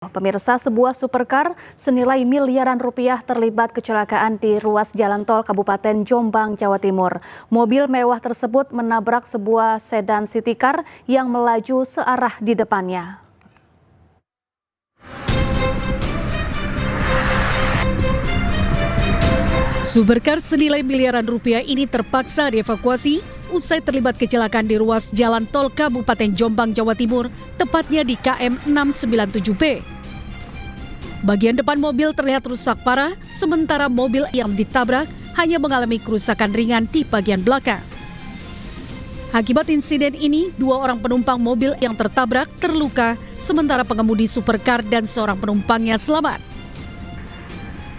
Pemirsa, sebuah supercar senilai miliaran rupiah terlibat kecelakaan di ruas jalan tol Kabupaten Jombang, Jawa Timur. Mobil mewah tersebut menabrak sebuah sedan city car yang melaju searah di depannya. Supercar senilai miliaran rupiah ini terpaksa dievakuasi usai terlibat kecelakaan di ruas jalan tol Kabupaten Jombang, Jawa Timur, tepatnya di KM 697B. Bagian depan mobil terlihat rusak parah, sementara mobil yang ditabrak hanya mengalami kerusakan ringan di bagian belakang. Akibat insiden ini, 2 orang penumpang mobil yang tertabrak terluka, sementara pengemudi supercar dan seorang penumpangnya selamat.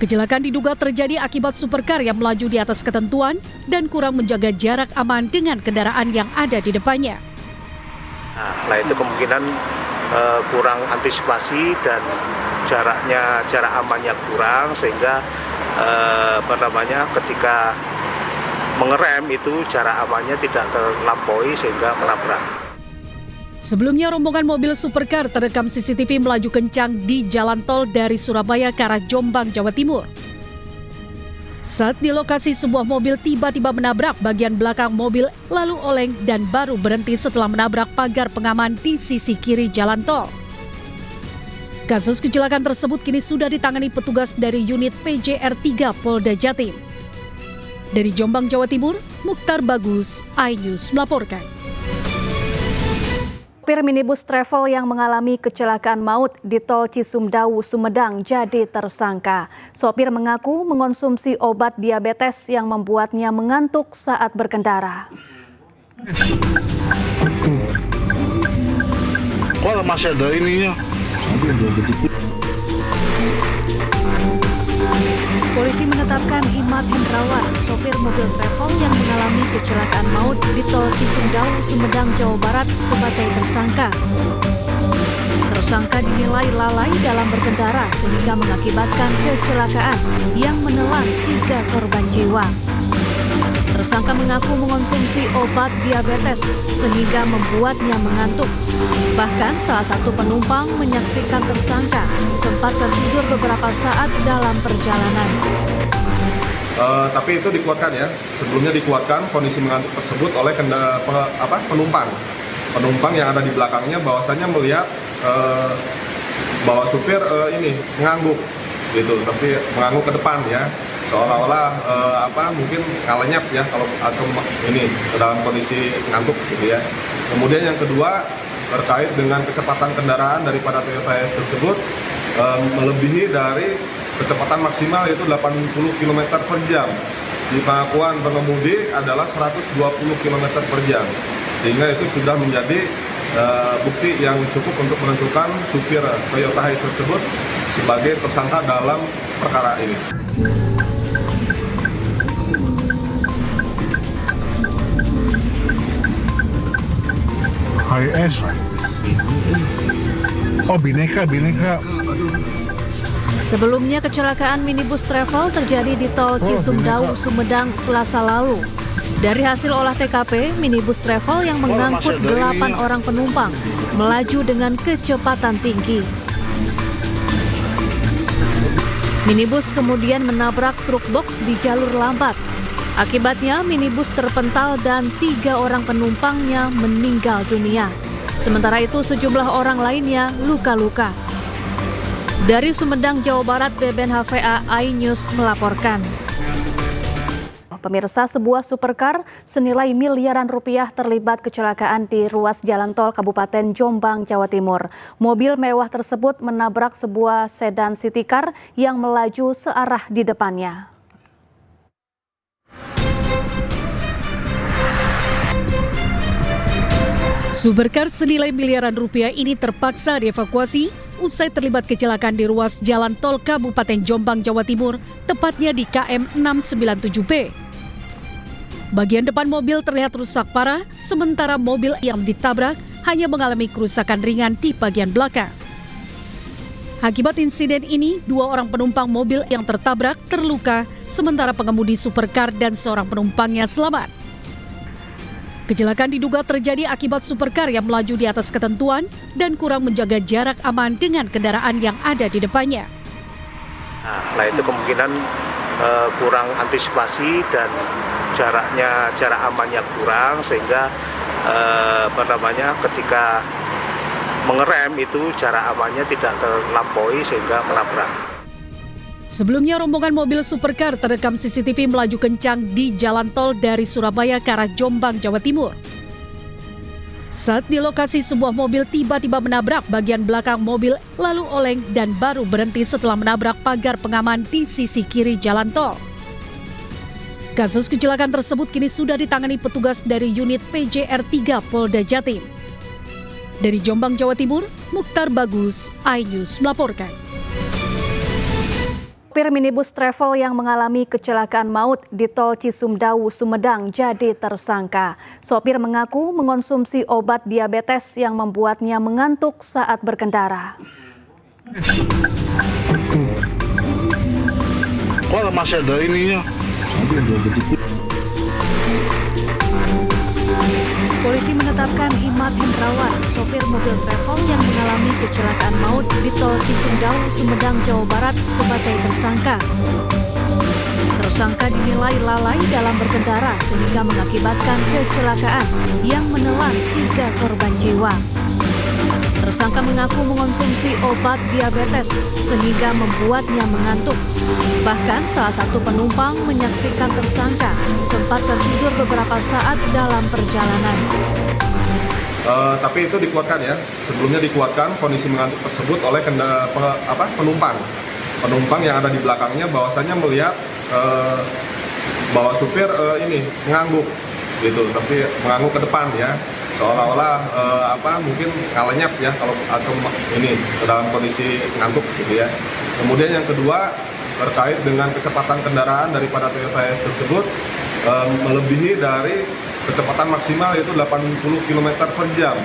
Kecelakaan diduga terjadi akibat supercar yang melaju di atas ketentuan dan kurang menjaga jarak aman dengan kendaraan yang ada di depannya. Nah itu kemungkinan kurang antisipasi dan jarak amannya kurang sehingga ketika mengerem itu jarak amannya tidak terlampaui sehingga menabrak. Sebelumnya rombongan mobil supercar terekam CCTV melaju kencang di jalan tol dari Surabaya ke arah Jombang, Jawa Timur. Saat di lokasi, sebuah mobil tiba-tiba menabrak bagian belakang mobil lalu oleng dan baru berhenti setelah menabrak pagar pengaman di sisi kiri jalan tol. Kasus kecelakaan tersebut kini sudah ditangani petugas dari unit PJR 3 Polda Jatim. Dari Jombang, Jawa Timur, Mukhtar Bagus, iNews melaporkan. Sopir minibus travel yang mengalami kecelakaan maut di tol Cisumdawu, Sumedang jadi tersangka. Sopir mengaku mengonsumsi obat diabetes yang membuatnya mengantuk saat berkendara. Kok masih ada ininya? Polisi menetapkan Imad Hendrawan, sopir mobil travel yang mengalami kecelakaan maut di tol Cisumdawu, Sumedang, Jawa Barat sebagai tersangka. Tersangka dinilai lalai dalam berkendara sehingga mengakibatkan kecelakaan yang menelan 3 korban jiwa. Tersangka mengaku mengonsumsi obat diabetes sehingga membuatnya mengantuk. Bahkan salah satu penumpang menyaksikan tersangka sempat tertidur beberapa saat dalam perjalanan. Tapi itu dikuatkan ya, sebelumnya dikuatkan kondisi mengantuk tersebut oleh penumpang. Penumpang yang ada di belakangnya bahwasanya melihat bahwa supir ini mengangguk gitu, tapi mengangguk ke depan ya. Seolah-olah mungkin ngalenyap ya kalau atau ini dalam kondisi ngantuk gitu ya. Kemudian yang kedua terkait dengan kecepatan kendaraan daripada Toyota Hiace tersebut melebihi dari kecepatan maksimal yaitu 80 km per jam. Di pengakuan pengemudi adalah 120 km per jam. Sehingga itu sudah menjadi bukti yang cukup untuk menentukan supir Toyota Hiace tersebut sebagai tersangka dalam perkara ini. HS. Oh, bineka. Sebelumnya kecelakaan minibus travel terjadi di tol Cisumdawu, Sumedang, Selasa lalu. Dari hasil olah TKP, minibus travel yang mengangkut 8 orang penumpang melaju dengan kecepatan tinggi. Minibus kemudian menabrak truk box di jalur lambat. Akibatnya minibus terpental dan 3 orang penumpangnya meninggal dunia. Sementara itu sejumlah orang lainnya luka-luka. Dari Sumedang, Jawa Barat, Beben HVA iNews melaporkan. Pemirsa, sebuah supercar senilai miliaran rupiah terlibat kecelakaan di ruas jalan tol Kabupaten Jombang, Jawa Timur. Mobil mewah tersebut menabrak sebuah sedan city car yang melaju searah di depannya. Supercar senilai miliaran rupiah ini terpaksa dievakuasi usai terlibat kecelakaan di ruas jalan tol Kabupaten Jombang, Jawa Timur, tepatnya di KM 697B. Bagian depan mobil terlihat rusak parah, sementara mobil yang ditabrak hanya mengalami kerusakan ringan di bagian belakang. Akibat insiden ini, 2 orang penumpang mobil yang tertabrak terluka, sementara pengemudi supercar dan seorang penumpangnya selamat. Kecelakaan diduga terjadi akibat supercar yang melaju di atas ketentuan dan kurang menjaga jarak aman dengan kendaraan yang ada di depannya. Nah, itu kemungkinan kurang antisipasi dan jarak amannya kurang sehingga ketika mengerem itu jarak amannya tidak terlampaui sehingga menabrak. Sebelumnya rombongan mobil supercar terekam CCTV melaju kencang di jalan tol dari Surabaya ke arah Jombang, Jawa Timur. Saat di lokasi sebuah mobil tiba-tiba menabrak bagian belakang mobil lalu oleng dan baru berhenti setelah menabrak pagar pengaman di sisi kiri jalan tol. Kasus kecelakaan tersebut kini sudah ditangani petugas dari unit PJR 3 Polda Jatim. Dari Jombang, Jawa Timur, Mukhtar Bagus, iNews melaporkan. Sopir minibus travel yang mengalami kecelakaan maut di tol Cisumdawu, Sumedang jadi tersangka. Sopir mengaku mengonsumsi obat diabetes yang membuatnya mengantuk saat berkendara. Kok masih ada ininya? Polisi menetapkan Imad Hendrawan, sopir mobil travel yang mengalami kecelakaan maut di tol Cisumdawu, Sumedang, Jawa Barat sebagai tersangka. Tersangka dinilai lalai dalam berkendara sehingga mengakibatkan kecelakaan yang menelan 3 korban jiwa. Tersangka mengaku mengonsumsi obat diabetes sehingga membuatnya mengantuk. Bahkan salah satu penumpang menyaksikan tersangka sempat tertidur beberapa saat dalam perjalanan. Tapi itu dikuatkan ya. Sebelumnya dikuatkan kondisi mengantuk tersebut oleh penumpang. Penumpang yang ada di belakangnya bahwasannya melihat bahwa supir mengangguk gitu, tapi mengangguk ke depan ya. Seolah-olah mungkin ngalenyap ya kalau atau ini dalam kondisi ngantuk gitu ya. Kemudian yang kedua terkait dengan kecepatan kendaraan daripada Toyota Hiace tersebut melebihi dari kecepatan maksimal yaitu 80 km per jam.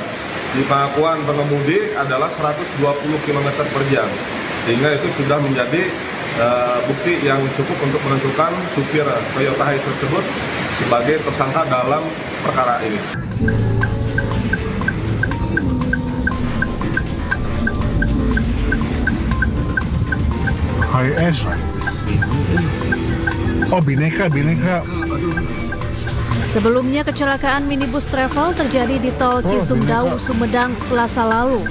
Di pengakuan pengemudi adalah 120 km per jam. Sehingga itu sudah menjadi bukti yang cukup untuk menentukan supir Toyota Hiace tersebut sebagai tersangka dalam perkara ini. HS. Oh, bineka. Sebelumnya kecelakaan minibus travel terjadi di tol Cisumdawu, Sumedang, Selasa lalu.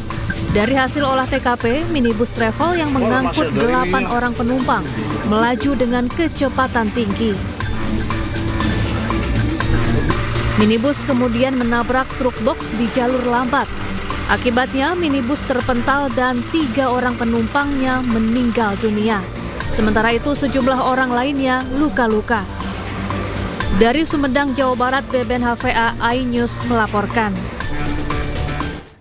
Dari hasil olah TKP, minibus travel yang mengangkut 8 orang penumpang melaju dengan kecepatan tinggi. Minibus kemudian menabrak truk box di jalur lambat. Akibatnya minibus terpental dan 3 orang penumpangnya meninggal dunia. Sementara itu sejumlah orang lainnya luka-luka. Dari Sumedang, Jawa Barat, Beben HVA iNews melaporkan.